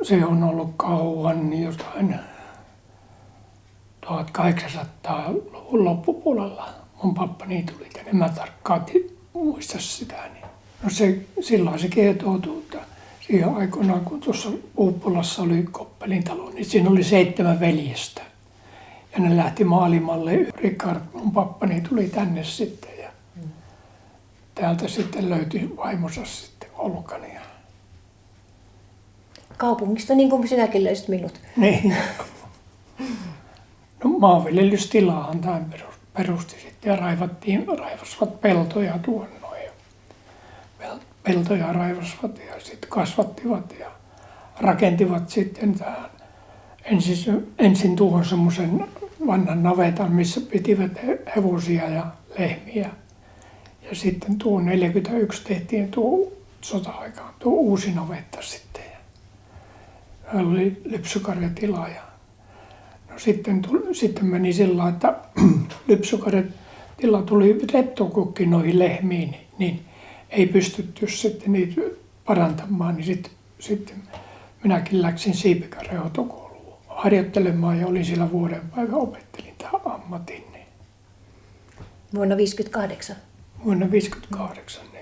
Se on ollut kauan niin jotain 1800-luvun loppupuolella. Mun pappani tuli tänne, mä tarkkaan muista sitä. Niin. No silloin se kietoutui, että siihen aikoinaan kun tuossa Uuppulassa oli Koppelin talo, niin siinä oli 7 veljestä. Ja ne lähti maailmalle. Richard, mun pappani, tuli tänne sitten ja täältä sitten löytyi vaimonsa sitten Olkani. Kaupungista niin kuin sinäkin löysit minut. Niin. No maanviljelystilaahan tämän perusti sitten ja raivasivat peltoja tuonne. Peltoja raivasivat ja sitten kasvattivat ja rakentivat sitten tähän ensin tuohon semmoisen vanhan navetan, missä pitivät hevosia ja lehmiä. Ja sitten tuo 41 tehtiin tuo sota-aikaan tuo uusi navetta sitten. Ja oli lypsykarjatila. No sitten meni sillä, että lypsykarjatila tuli reptokukki noihin lehmiin, niin ei pystytty sitten niitä parantamaan. Niin sitten minäkin läksin Siipikarjan autokouluun harjoittelemaan ja olin siellä vuoden päivän, opettelin tämän ammatin. Vuonna 1958? Vuonna 1958.